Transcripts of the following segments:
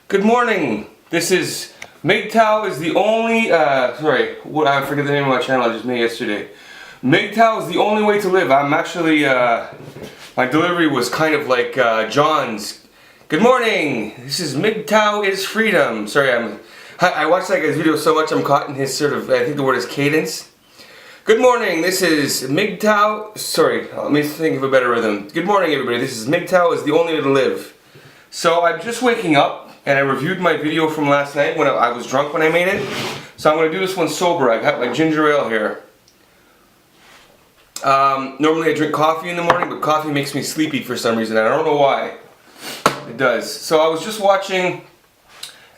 Good morning. This is MGTOW is the only, I forget the name of my channel I just made yesterday. MGTOW is the only way to live. I'm actually, my delivery was kind of like John's. Good morning. This is MGTOW is freedom. Sorry, I watched that guy's video so much I'm caught in his sort of, I think the word is cadence. Good morning. This is MGTOW. Sorry, let me think of a better rhythm. Good morning, everybody. This is MGTOW is the only way to live. So I'm just waking up. And I reviewed my video from last night when I was drunk when I made it. So I'm going to do this one sober. I got my ginger ale here. Normally I drink coffee in the morning, but coffee makes me sleepy for some reason. I don't know why. It does. So I was just watching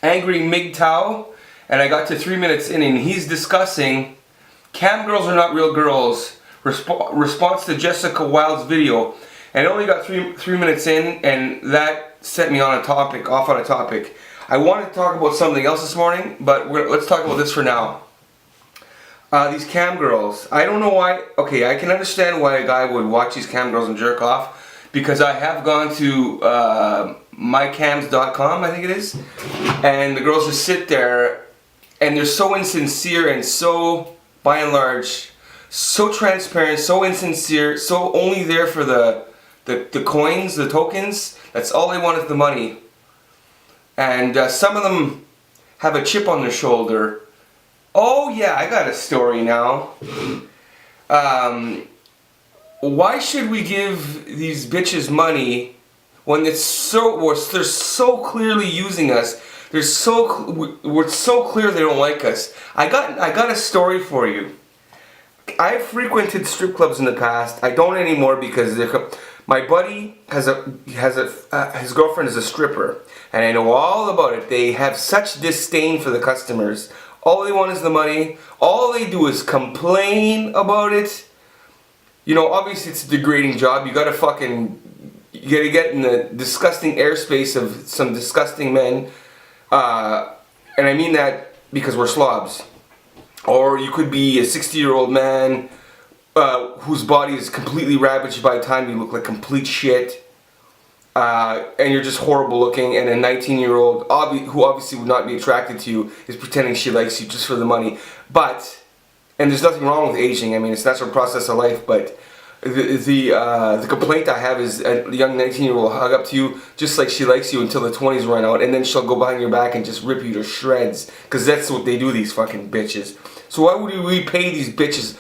Angry MGTOW, and I got to 3 minutes in, and he's discussing cam girls are not real girls. Response to Jessica Wilde's video. And I only got three minutes in, and that set me on a topic, off on a topic. I wanted to talk about something else this morning, but let's talk about this for now. These cam girls. I don't know why. Okay, I can understand why a guy would watch these cam girls and jerk off, because I have gone to mycams.com, I think it is, and the girls just sit there, and they're so insincere and so, by and large, so transparent, so insincere, so only there for the coins, the tokens. That's all they want is the money. And some of them have a chip on their shoulder. Oh yeah, I got a story now. Why should we give these bitches money when they're so clearly using us? We're so clear they don't like us. I got a story for you. I've frequented strip clubs in the past. I don't anymore because my buddy his girlfriend is a stripper, and I know all about it. They have such disdain for the customers. All they want is the money. All they do is complain about it. You know, obviously it's a degrading job. You gotta get in the disgusting airspace of some disgusting men, and I mean that because we're slobs. Or you could be a 60-year-old man whose body is completely ravaged by the time you look like complete shit, and you're just horrible looking, and a 19-year-old who obviously would not be attracted to you is pretending she likes you just for the money. And there's nothing wrong with aging. I mean, it's a natural process of life, but the complaint I have is a young 19-year-old will hug up to you just like she likes you until the 20s run out, and then she'll go behind your back and just rip you to shreds, because that's what they do, these fucking bitches. So why would we pay these bitches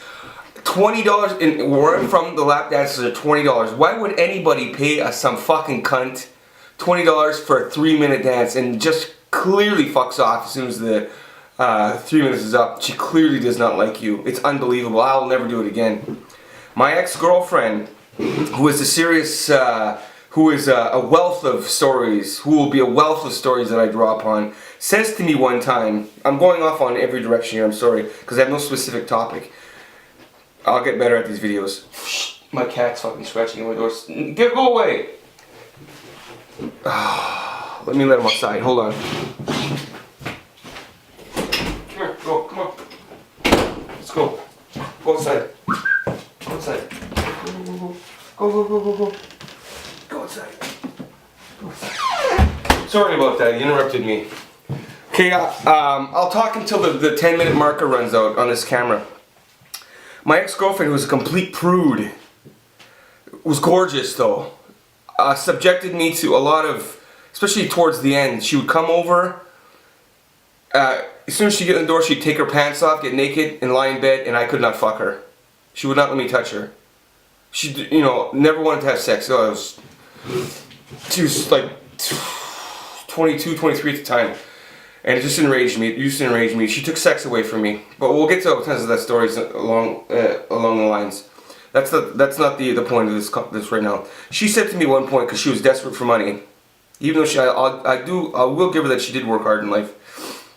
$20, and where I'm from, the lap dances are $20. Why would anybody pay some fucking cunt $20 for a 3-minute dance and just clearly fucks off as soon as the 3 minutes is up? She clearly does not like you. It's unbelievable. I'll never do it again. My ex-girlfriend, who is a wealth of stories, who will be a wealth of stories that I draw upon, says to me one time, I'm going off on every direction here, I'm sorry, because I have no specific topic. I'll get better at these videos. Shh, my cat's fucking scratching at my door. Go away! Let me let him outside, hold on. Come here, go, come on. Let's go. Go outside. Go outside. Go. Go outside. Go outside. Sorry about that, you interrupted me. Okay, I'll talk until the 10-minute marker runs out on this camera. My ex-girlfriend, who was a complete prude, was gorgeous though. Subjected me to a lot of, especially towards the end, she would come over. As soon as she'd get in the door, she'd take her pants off, get naked, and lie in bed, and I could not fuck her. She would not let me touch her. She, never wanted to have sex. So she was like 22, 23 at the time. And it just enraged me. It used to enrage me. She took sex away from me. But we'll get to all kinds of that stories along the lines. That's not the point of this right now. She said to me one point, because she was desperate for money, even though I will give her that she did work hard in life.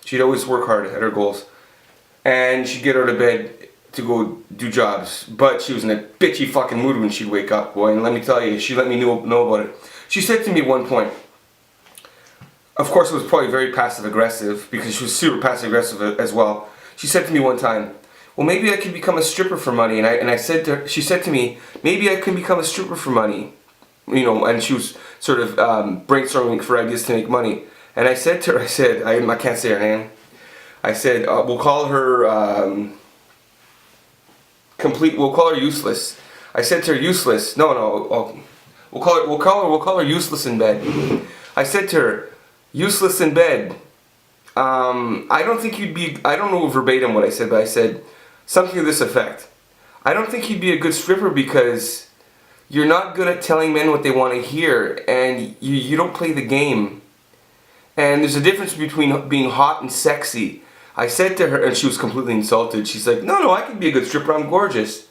She'd always work hard at her goals, and she'd get her to bed to go do jobs. But she was in a bitchy fucking mood when she'd wake up, boy. And let me tell you, she let me know about it. She said to me at one point. Of course, it was probably very passive-aggressive, because she was super passive-aggressive as well. She said to me one time, well, maybe I could become a stripper for money. And she said to me, maybe I can become a stripper for money. And she was sort of brainstorming for ideas to make money. And I said to her, I can't say her name. I said, we'll call her we'll call her useless. I said to her, useless. No, we'll call her useless in bed. I said to her, useless in bed. I don't think you'd be, I don't know verbatim what I said, but I said something to this effect. I don't think you'd be a good stripper because you're not good at telling men what they want to hear, and you don't play the game. And there's a difference between being hot and sexy. I said to her, and she was completely insulted. She's like, no, I can be a good stripper, I'm gorgeous.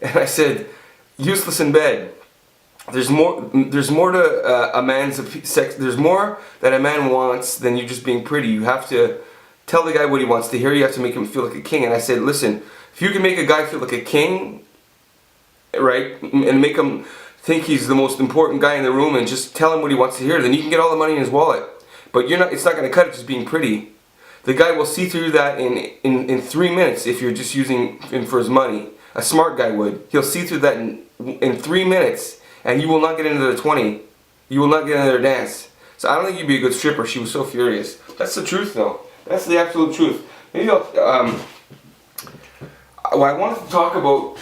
And I said, useless in bed. There's more to a man's sex. There's more that a man wants than you just being pretty. You have to tell the guy what he wants to hear. You have to make him feel like a king. And I said, listen, if you can make a guy feel like a king, right, and make him think he's the most important guy in the room, and just tell him what he wants to hear, then you can get all the money in his wallet. But it's not going to cut it just being pretty. The guy will see through that in 3 minutes if you're just using him for his money. A smart guy would. He'll see through that in 3 minutes, and you will not get into the 20. You will not get into their dance. So I don't think you'd be a good stripper. She was so furious. That's the truth, though. That's the absolute truth. Maybe I wanted to talk about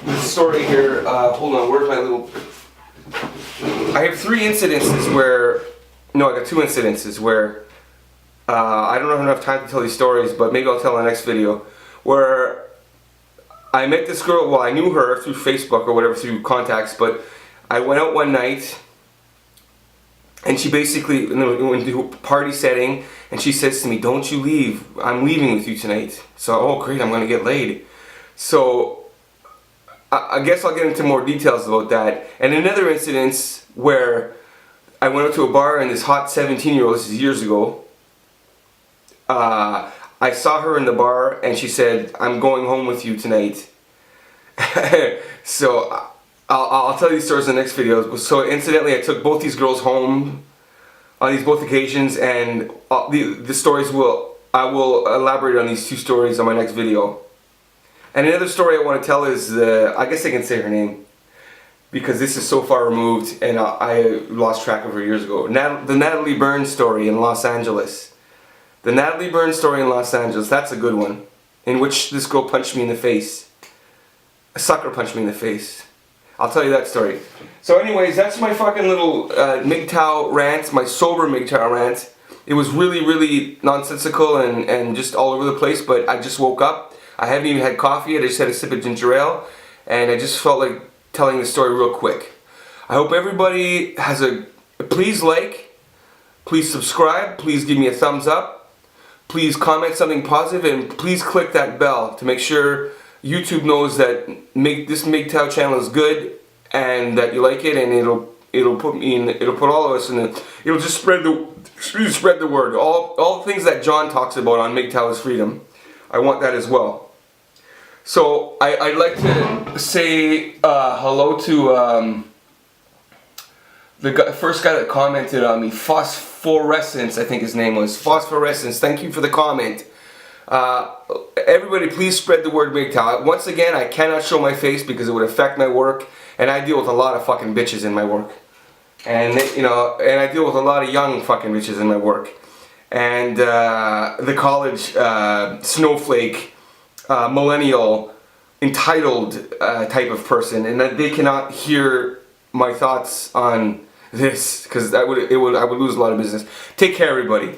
this story here. Hold on, where's my little... I have 3 incidences where... No, I got 2 incidences where... I don't have enough time to tell these stories, but maybe I'll tell in the next video. Where I met this girl, well, I knew her through Facebook or whatever, through contacts, but I went out one night, and she basically went to a party setting, and she says to me, don't you leave, I'm leaving with you tonight. So, oh great, I'm going to get laid. So, I guess I'll get into more details about that. And another incident where I went out to a bar, and this hot 17-year-old, this is years ago, I saw her in the bar, and she said, I'm going home with you tonight. So, I'll tell you these stories in the next video. So, incidentally, I took both these girls home on both occasions, and the stories I will elaborate on these 2 stories on my next video. And another story I want to tell is, I guess I can say her name, because this is so far removed, and I lost track of her years ago. The Natalie Burns story in Los Angeles. The Natalie Burns story in Los Angeles, that's a good one. In which this girl punched me in the face. A sucker punched me in the face. I'll tell you that story. So anyways, that's my fucking little MGTOW rant, my sober MGTOW rant. It was really, really nonsensical and just all over the place, but I just woke up. I haven't even had coffee yet, I just had a sip of ginger ale, and I just felt like telling the story real quick. I hope everybody has please like, please subscribe, please give me a thumbs up. Please comment something positive, and please click that bell to make sure YouTube knows that this MGTOW channel is good and that you like it, and it'll put all of us in it. It'll just spread the word. All the things that John talks about on MGTOW is freedom. I want that as well. So I'd like to say hello to the first guy that commented on me, Phosphorescence, I think his name was. Phosphorescence, thank you for the comment. Everybody please spread the word MGTOW. Once again, I cannot show my face because it would affect my work, and I deal with a lot of fucking bitches in my work. And and I deal with a lot of young fucking bitches in my work. And the college snowflake, millennial, entitled type of person, and that they cannot hear my thoughts on this, because I would lose a lot of business. Take care, everybody.